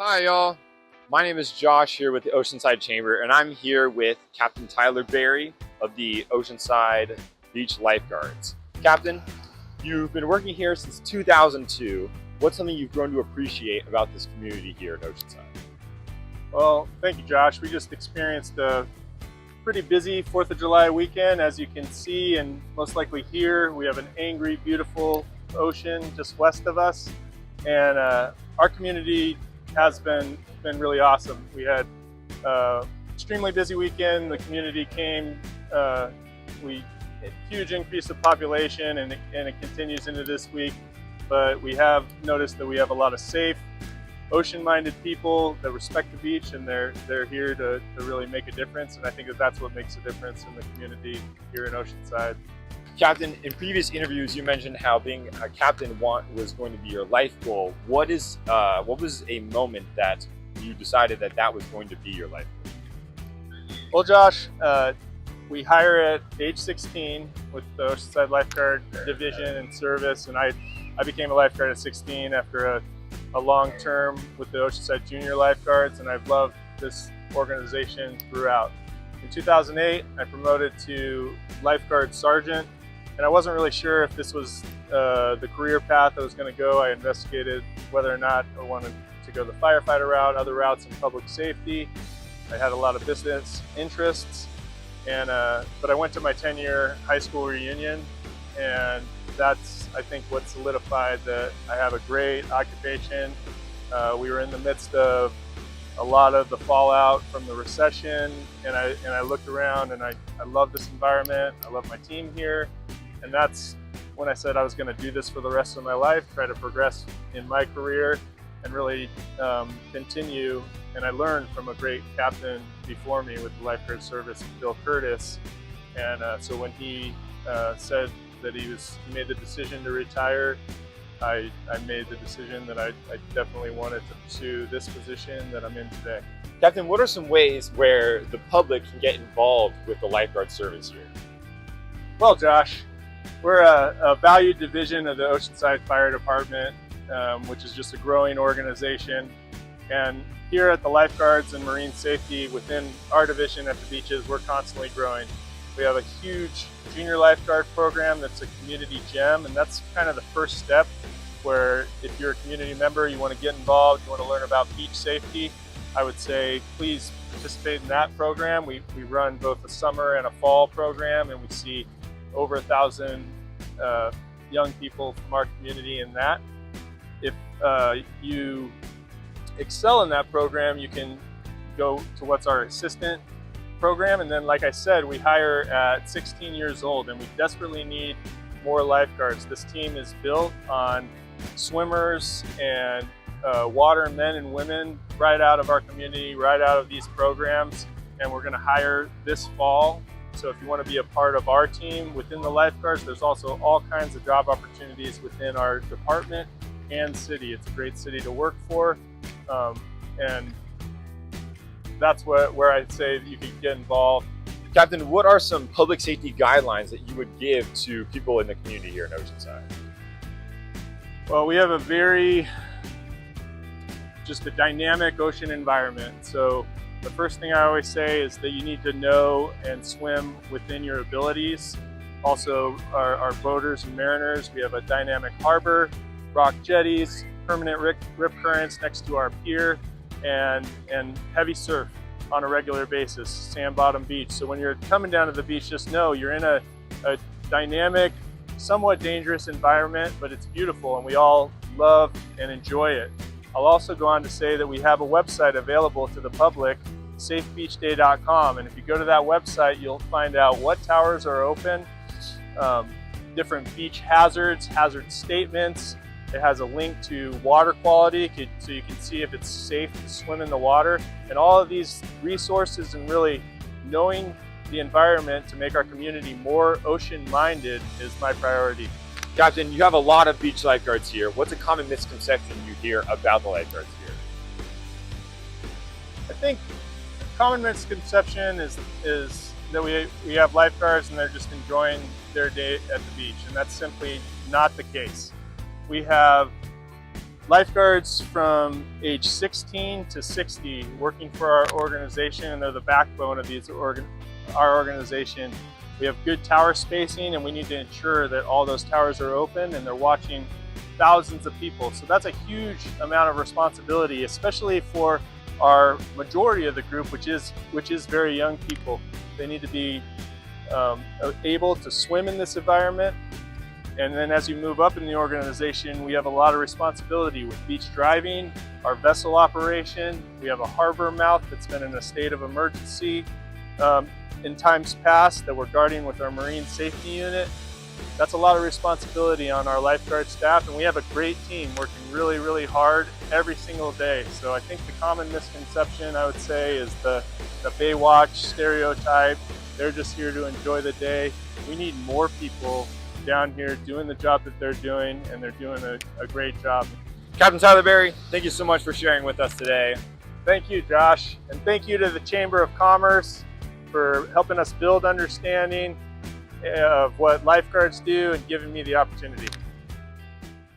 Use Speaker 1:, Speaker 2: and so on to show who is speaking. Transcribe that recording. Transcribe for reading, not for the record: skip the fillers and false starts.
Speaker 1: Hi y'all, my name is Josh here with the Oceanside Chamber, and I'm here with Captain Tyler Berry of the Oceanside Beach Lifeguards. Captain, you've been working here since 2002. What's something you've grown to appreciate about this community here at Oceanside?
Speaker 2: Well, thank you, Josh. We just experienced a pretty busy 4th of July weekend. As you can see and most likely hear, we have an angry, beautiful ocean just west of us. And our community has been really awesome. We had extremely busy weekend. The community came, we had a huge increase of population, and it continues into this week. But we have noticed that we have a lot of safe, ocean-minded people that respect the beach, and they're here to really make a difference. And I think that's what makes a difference in the community here in Oceanside.
Speaker 1: Captain, in previous interviews, you mentioned how being a captain was going to be your life goal. What was a moment that you decided that was going to be your life goal?
Speaker 2: Well, Josh, we hire at age 16 with the Oceanside Lifeguard Division and Service, and I became a lifeguard at 16 after a long term with the Oceanside Junior Lifeguards, and I've loved this organization throughout. In 2008, I promoted to lifeguard sergeant, and I wasn't really sure if this was the career path I was going to go. I investigated whether or not I wanted to go the firefighter route, other routes in public safety. I had a lot of business interests, and but I went to my 10-year high school reunion, and that's, I think, what solidified that I have a great occupation. We were in the midst of a lot of the fallout from the recession, and I looked around, and I love this environment. I love my team here, and that's when I said I was going to do this for the rest of my life, try to progress in my career and really continue. And I learned from a great captain before me with the lifeguard service, Bill Curtis. And so when he said that he made the decision to retire, I made the decision that I definitely wanted to pursue this position that I'm in today.
Speaker 1: Captain, what are some ways where the public can get involved with the lifeguard service here?
Speaker 2: Well, Josh, we're a valued division of the Oceanside Fire Department, which is just a growing organization. And here at the Lifeguards and Marine Safety within our division at the beaches, we're constantly growing. We have a huge junior lifeguard program that's a community gem, and that's kind of the first step where if you're a community member, you want to get involved, you want to learn about beach safety, I would say please participate in that program. We run both a summer and a fall program, and we see over 1,000 young people from our community in that. If you excel in that program, you can go to what's our assistant program, and then, like I said, we hire at 16 years old, and we desperately need more lifeguards. This team is built on swimmers and water men and women right out of our community, right out of these programs, and we're going to hire this fall. So if you want to be a part of our team within the lifeguards, there's also all kinds of job opportunities within our department and city. It's a great city to work for, and that's where I'd say you could get involved.
Speaker 1: Captain, what are some public safety guidelines that you would give to people in the community here in Oceanside?
Speaker 2: Well, we have a dynamic ocean environment. So the first thing I always say is that you need to know and swim within your abilities. Also, our boaters and mariners, we have a dynamic harbor, rock jetties, permanent rip currents next to our pier, and heavy surf on a regular basis, sand bottom beach. So when you're coming down to the beach, just know you're in a dynamic, somewhat dangerous environment, but it's beautiful, and we all love and enjoy it. I'll also go on to say that we have a website available to the public, safebeachday.com, and if you go to that website, you'll find out what towers are open, different beach hazard statements. It has a link to water quality, so you can see if it's safe to swim in the water. And all of these resources and really knowing the environment to make our community more ocean-minded is my priority.
Speaker 1: Captain, you have a lot of beach lifeguards here. What's a common misconception you hear about the lifeguards here?
Speaker 2: I think a common misconception is that we have lifeguards and they're just enjoying their day at the beach, and that's simply not the case. We have lifeguards from age 16 to 60 working for our organization, and they're the backbone of our organization. We have good tower spacing, and we need to ensure that all those towers are open and they're watching thousands of people. So that's a huge amount of responsibility, especially for our majority of the group, which is very young people. They need to be able to swim in this environment. And then as you move up in the organization, we have a lot of responsibility with beach driving, our vessel operation. We have a harbor mouth that's been in a state of emergency in times past that we're guarding with our marine safety unit. That's a lot of responsibility on our lifeguard staff, and we have a great team working really, really hard every single day. So I think the common misconception, I would say, is the Baywatch stereotype. They're just here to enjoy the day. We need more people down here doing the job that they're doing, and they're doing a great job.
Speaker 1: Captain Tyler Berry, thank you so much for sharing with us today.
Speaker 2: Thank you, Josh, and thank you to the Chamber of Commerce for helping us build understanding of what lifeguards do and giving me the opportunity.